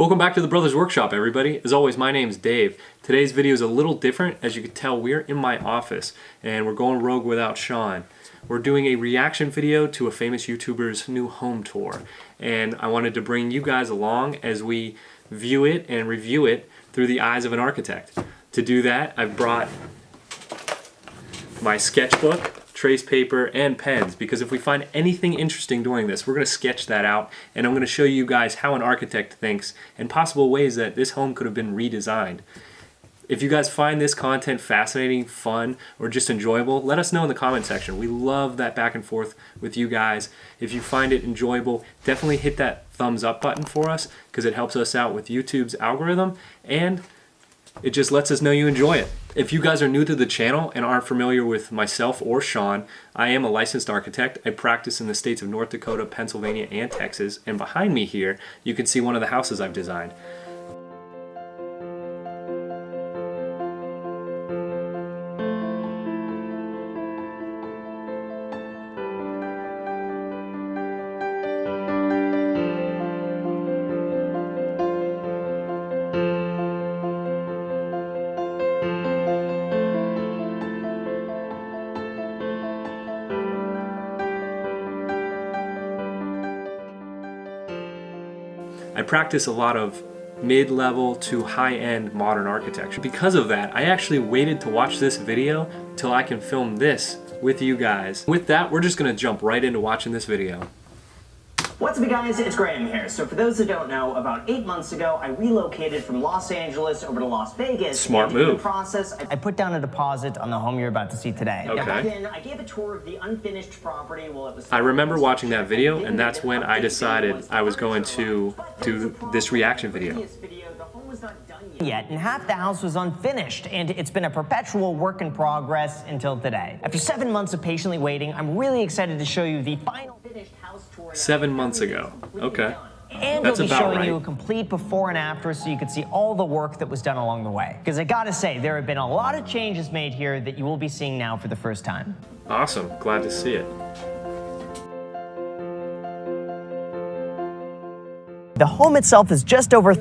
Welcome back to the Brothers Workshop, everybody. As always, my name's Dave. Today's video is a little different. As you can tell, we're in my office and we're going rogue without Sean. We're doing a reaction video to a famous YouTuber's new home tour, and I wanted to bring you guys along as we view it and review it through the eyes of an architect. To do that, I've brought my sketchbook, trace paper, and pens, because if we find anything interesting during this, we're going to sketch that out, and I'm going to show you guys how an architect thinks and possible ways that this home could have been redesigned. If you guys find this content fascinating, fun, or just enjoyable, let us know in the comment section. We love that back and forth with you guys. If you find it enjoyable, definitely hit that thumbs up button for us, because it helps us out with YouTube's algorithm, and it just lets us know you enjoy it. If you guys are new to the channel and aren't familiar with myself or Sean, I am a licensed architect. I practice in the states of North Dakota, Pennsylvania, and Texas. And behind me here, you can see one of the houses I've designed. I practice a lot of mid-level to high-end modern architecture. Because of that, I actually waited to watch this video till I can film this with you guys. With that, we're just gonna jump right into watching this video. What's up, guys? It's Graham here. So for those that don't know, about 8 months ago, I relocated from Los Angeles over to Las Vegas. Smart move. In the process, I put down a deposit on the home you're about to see today. Okay. Back then, I gave a tour of the unfinished property while it was... I remember watching that video, and that's when I decided I was going to do this reaction video. Yet, and half the house was unfinished, and it's been a perpetual work in progress until today. After 7 months of patiently waiting, I'm really excited to show you the final finished house tour. 7 months ago. Okay. And That's we'll be about showing right. you a complete before and after so you can see all the work that was done along the way. Because I gotta say, there have been a lot of changes made here that you will be seeing now for the first time. Awesome. Glad to see it. The home itself is just over...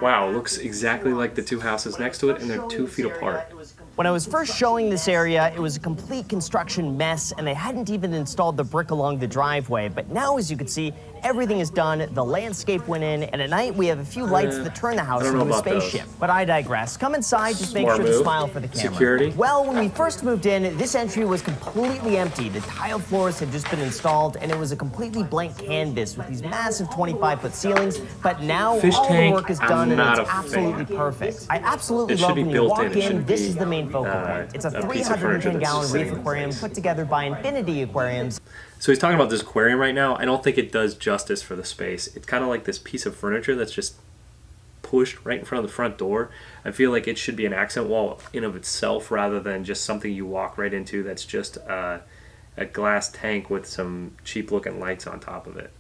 Wow, looks exactly like the two houses next to it, and they're 2 feet apart. When I was first showing this area, it was a complete construction mess, and they hadn't even installed the brick along the driveway. But now, as you can see, everything is done, the landscape went in, and at night we have a few lights that turn the house into a spaceship. But I digress. Come inside, just make sure to smile for the camera. Security? Well, when we first moved in, this entry was completely empty. The tiled floors had just been installed, and it was a completely blank canvas with these massive 25-foot ceilings. But now all the work is done, and it's absolutely perfect. I absolutely love when you walk in, this is the main focal point. It's a 310-gallon reef aquarium put together by Infinity Aquariums. So he's talking about this aquarium right now. I don't think it does justice for the space. It's kind of like this piece of furniture that's just pushed right in front of the front door. I feel like it should be an accent wall in of itself rather than just something you walk right into that's just a glass tank with some cheap looking lights on top of it.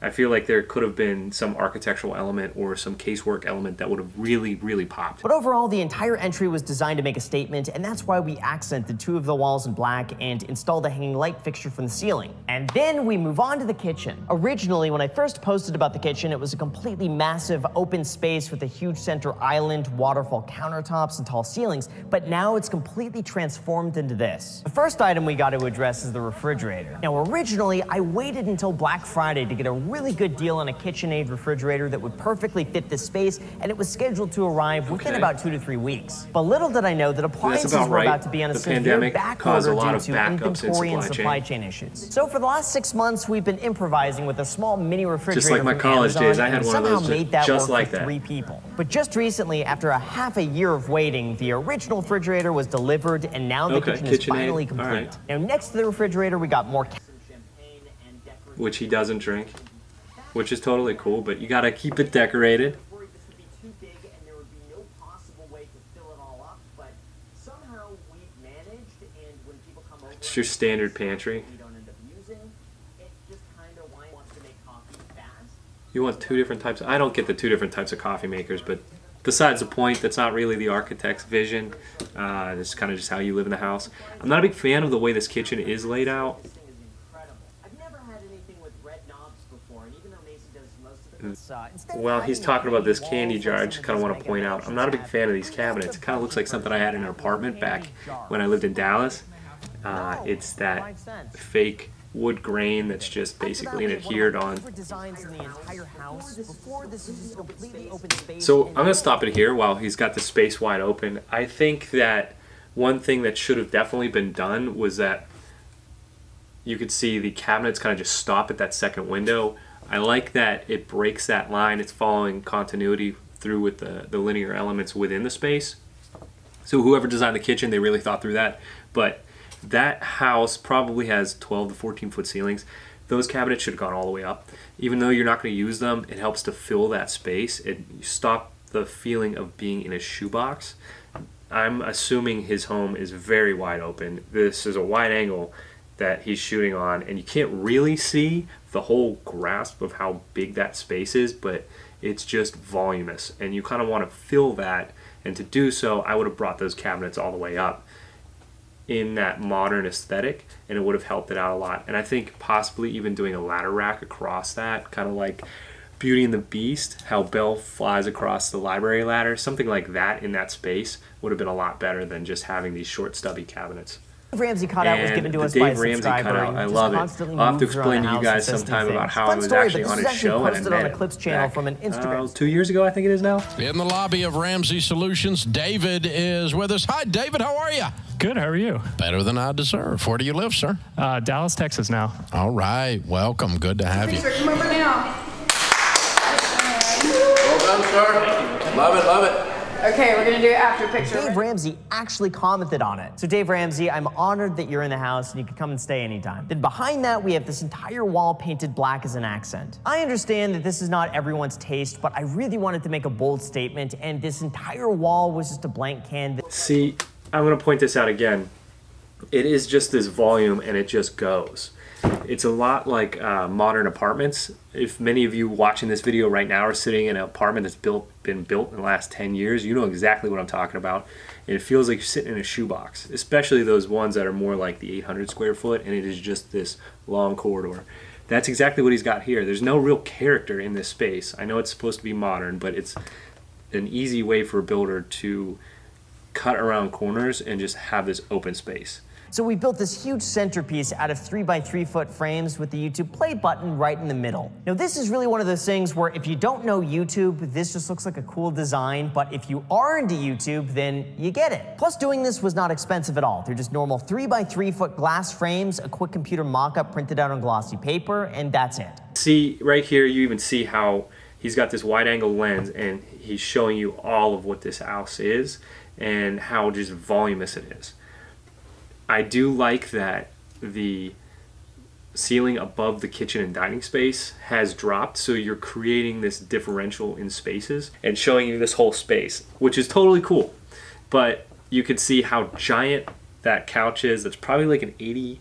I feel like there could have been some architectural element or some casework element that would have really, really popped. But overall, the entire entry was designed to make a statement, and that's why we accented 2 of the walls in black and installed a hanging light fixture from the ceiling. And then we move on to the kitchen. Originally, when I first posted about the kitchen, it was a completely massive open space with a huge center island, waterfall countertops, and tall ceilings, but now it's completely transformed into this. The first item we got to address is the refrigerator. Now, originally, I waited until Black Friday to get a really good deal on a KitchenAid refrigerator that would perfectly fit this space, and it was scheduled to arrive within about 2 to 3 weeks. But little did I know that appliances were about to be on a severe back order due to inventory and supply chain issues. So for the last 6 months, we've been improvising with a small mini refrigerator just like my from college Amazon, days, I had and one of somehow those made that just work like for that. 3 people. But just recently, after a half a year of waiting, the original refrigerator was delivered, and now the kitchen is finally complete. Right. Now next to the refrigerator, we got more Which he doesn't drink. Which is totally cool, but you gotta keep it decorated. It's your standard pantry. You want 2 different types. I don't get the 2 different types of coffee makers, but besides the point, that's not really the architect's vision. It's kind of just how you live in the house. I'm not a big fan of the way this kitchen is laid out. I've never had anything with red knobs before, and even though Mason does most of the While he's talking about this candy jar, I just kind of want to point out, I'm not a big fan of these cabinets. It kind of looks like something I had in an apartment back when I lived in Dallas. It's that fake wood grain that's just basically adhered on. So I'm going to stop it here while he's got the space wide open. I think that one thing that should have definitely been done was that you could see the cabinets kind of just stop at that second window. I like that it breaks that line. It's following continuity through with the linear elements within the space. So whoever designed the kitchen, they really thought through that. But that house probably has 12 to 14 foot ceilings. Those cabinets should have gone all the way up. Even though you're not going to use them, it helps to fill that space. It stop the feeling of being in a shoebox. I'm assuming his home is very wide open. This is a wide angle that he's shooting on, and you can't really see the whole grasp of how big that space is, but it's just voluminous, and you kind of want to fill that. And to do so, I would have brought those cabinets all the way up in that modern aesthetic, and it would have helped it out a lot. And I think possibly even doing a ladder rack across that, kind of like Beauty and the Beast, how Belle flies across the library ladder, something like that in that space would have been a lot better than just having these short stubby cabinets. Dave Ramsey cutout was given to us Dave by a Ramsey subscriber. cutout, I love it. I'll have to explain to you guys sometime about how I was actually on his show and I met him Clips channel from an Instagram. 2 years ago, I think it is now. In the lobby of Ramsey Solutions, David is with us. Hi, David. How are you? Good. How are you? Better than I deserve. Where do you live, sir? Dallas, Texas now. All right. Welcome. Good to have you. Come over now. Well done, sir. Love it. Love it. Okay, we're gonna do an after picture. Dave Ramsey actually commented on it. So Dave Ramsey, I'm honored that you're in the house and you can come and stay anytime. Then behind that, we have this entire wall painted black as an accent. I understand that this is not everyone's taste, but I really wanted to make a bold statement, and this entire wall was just a blank canvas. See, I'm going to point this out again. It is just this volume, and it just goes. It's a lot like modern apartments. If many of you watching this video right now are sitting in an apartment that's been built in the last 10 years, you know exactly what I'm talking about. And it feels like you're sitting in a shoebox, especially those ones that are more like the 800 square foot, and it is just this long corridor. That's exactly what he's got here. There's no real character in this space. I know it's supposed to be modern, but it's an easy way for a builder to cut around corners and just have this open space. So we built this huge centerpiece out of 3x3 foot frames with the YouTube play button right in the middle. Now this is really one of those things where if you don't know YouTube, this just looks like a cool design, but if you are into YouTube, then you get it. Plus doing this was not expensive at all. They're just normal 3x3 foot glass frames, a quick computer mock-up printed out on glossy paper, and that's it. See, right here you even see how he's got this wide angle lens and he's showing you all of what this house is and how just voluminous it is. I do like that the ceiling above the kitchen and dining space has dropped, so you're creating this differential in spaces and showing you this whole space, which is totally cool. But you can see how giant that couch is. It's probably like an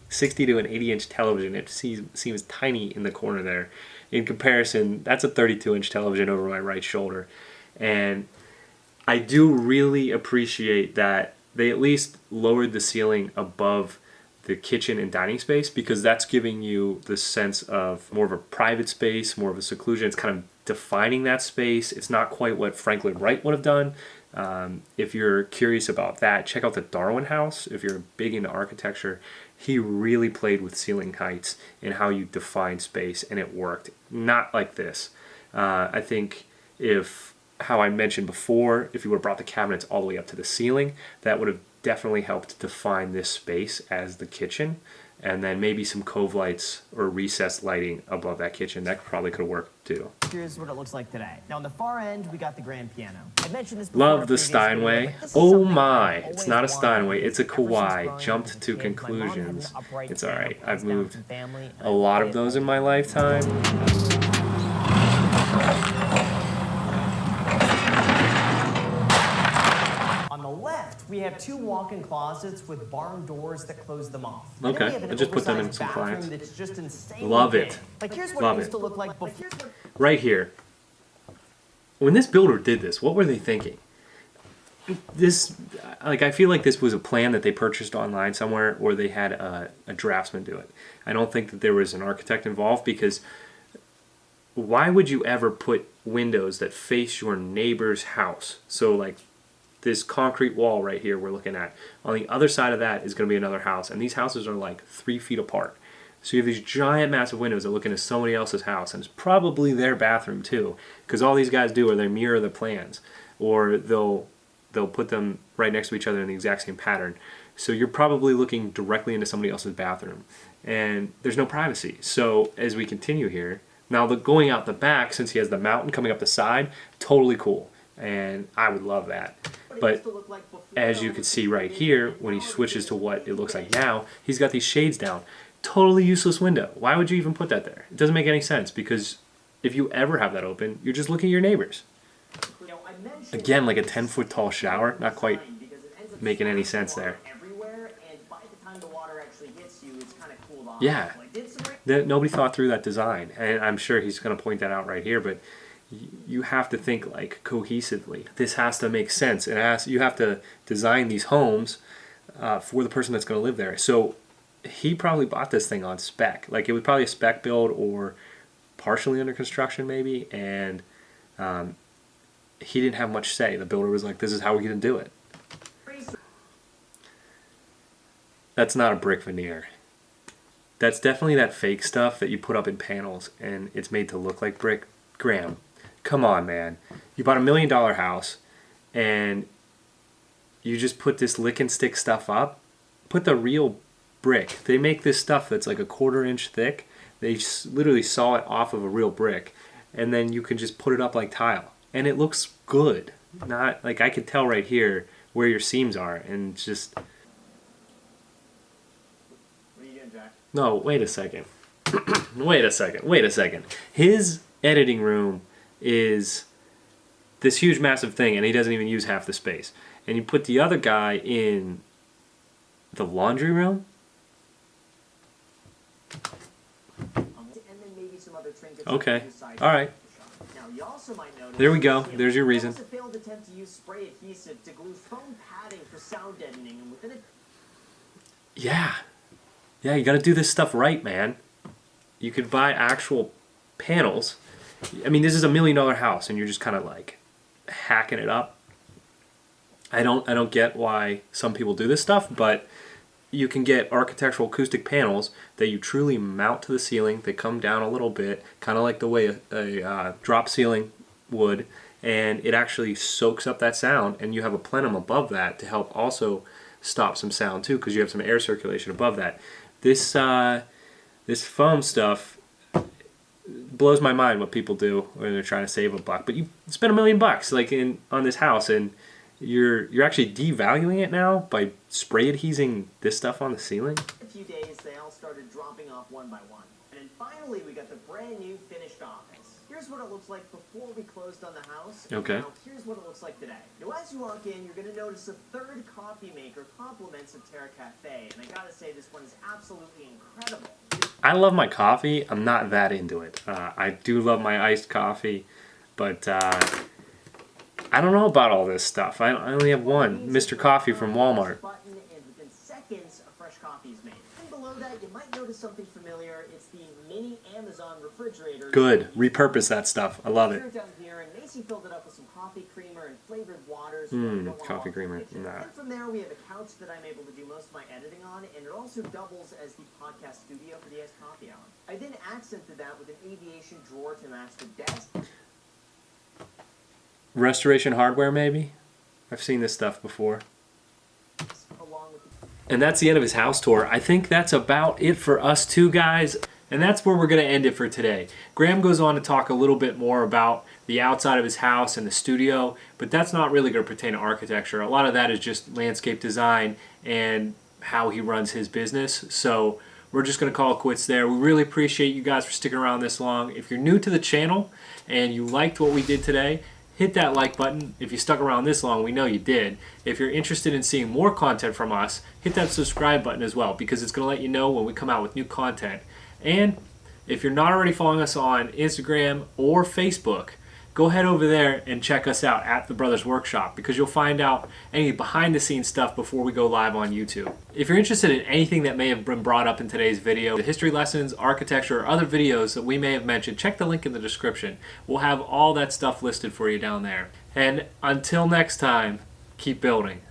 60 to an 80-inch television. It seems tiny in the corner there. In comparison, that's a 32-inch television over my right shoulder. And I do really appreciate that they at least lowered the ceiling above the kitchen and dining space, because that's giving you the sense of more of a private space, more of a seclusion. It's kind of defining that space. It's not quite what Franklin Wright would have done. If you're curious about that, check out the Darwin house. If you're big into architecture, he really played with ceiling heights and how you define space, and it worked. Not like this. I think how I mentioned before, if you would have brought the cabinets all the way up to the ceiling, that would have definitely helped define this space as the kitchen, and then maybe some cove lights or recessed lighting above that kitchen. That probably could have worked too. Here's what it looks like today. Now on the far end, we got the grand piano. I mentioned this before. Love the Steinway. Oh my, it's not a Steinway, it's a Kawhi. Jumped to conclusions. It's alright, I've moved a lot of those in my lifetime. We have two walk-in closets with barn doors that close them off. Okay, I just put them in some clients. That's just insanely Love big. it. Like here's what Love it used it. to look like before. Right here. When this builder did this, what were they thinking? I feel like this was a plan that they purchased online somewhere, or they had a draftsman do it. I don't think that there was an architect involved, because why would you ever put windows that face your neighbor's house? So like this concrete wall right here we're looking at, on the other side of that is going to be another house, and these houses are like 3 feet apart. So you have these giant massive windows that look into somebody else's house, and it's probably their bathroom too, because all these guys do are they mirror the plans, or they'll put them right next to each other in the exact same pattern. So you're probably looking directly into somebody else's bathroom, and there's no privacy. So as we continue here, now the going out the back, since he has the mountain coming up the side, totally cool, and I would love that. But as you can see right here, when he switches to what it looks like now, he's got these shades down. Totally useless window. Why would you even put that there? It doesn't make any sense, because if you ever have that open, you're just looking at your neighbors. Again, like a 10-foot tall shower, not quite making any sense there. Yeah, nobody thought through that design, and I'm sure he's going to point that out right here, but you have to think like cohesively. This has to make sense. You have to design these homes for the person that's going to live there. So he probably bought this thing on spec. Like it was probably a spec build or partially under construction maybe, and he didn't have much say. The builder was like, this is how we're going to do it. That's not a brick veneer. That's definitely that fake stuff that you put up in panels and it's made to look like brick. Graham, come on, man. You bought $1 million house and you just put this lick and stick stuff up. Put the real brick. They make this stuff that's like a 1/4 inch thick. They literally saw it off of a real brick, and then you can just put it up like tile, and it looks good. Not like I could tell right here where your seams are, and just. What are you doing, Jack? No, wait a second. Wait a second. His editing room is this huge, massive thing, and he doesn't even use half the space. And you put the other guy in the laundry room. Okay. All right. There we go. There's your reason. Yeah. Yeah, you got to do this stuff right, man. You could buy actual panels. I mean, this is $1 million house, and you're just kind of like hacking it up. I don't get why some people do this stuff, but you can get architectural acoustic panels that you truly mount to the ceiling. They come down a little bit, kind of like the way a drop ceiling would, and it actually soaks up that sound, and you have a plenum above that to help also stop some sound too, because you have some air circulation above that. This foam stuff blows my mind what people do when they're trying to save a buck. But you spend $1 million like on this house, and you're actually devaluing it now by spray adhesing this stuff on the ceiling. In a few days, they all started dropping off one by one, and then finally we got the brand new finished office. Here's what it looks like before we closed on the house. Okay. Now, here's what it looks like today. Now, as you walk in, you're going to notice a third coffee maker compliments of Terra Cafe, and I gotta say, this one is absolutely incredible. I love my coffee. I'm not that into it. I do love my iced coffee, but I don't know about all this stuff. I only have one, Mr. Coffee from Walmart. Button, and within seconds, a fresh coffee is made. And below that, you might notice something familiar. It's the mini Amazon refrigerator. Good. Repurpose that stuff. I love it. Down here, and Macy filled it up with some coffee creamer and flavored waters. Coffee creamer. Nah. And from there, we have a couch that I'm able to do most of my editing on, and it also doubles as the podcast studio for the iced coffee hour. I then accented that with an aviation drawer to match the desk. Restoration hardware, maybe? I've seen this stuff before. And that's the end of his house tour. I think that's about it for us two guys. And that's where we're going to end it for today. Graham goes on to talk a little bit more about the outside of his house and the studio, but that's not really going to pertain to architecture. A lot of that is just landscape design and how he runs his business. So we're just going to call it quits there. We really appreciate you guys for sticking around this long. If you're new to the channel and you liked what we did today, hit that like button. If you stuck around this long, we know you did. If you're interested in seeing more content from us, hit that subscribe button as well, because it's going to let you know when we come out with new content. And if you're not already following us on Instagram or Facebook, go head over there and check us out at The Brothers Workshop, because you'll find out any behind the scenes stuff before we go live on YouTube. If you're interested in anything that may have been brought up in today's video, the history lessons, architecture, or other videos that we may have mentioned, check the link in the description. We'll have all that stuff listed for you down there. And until next time, keep building.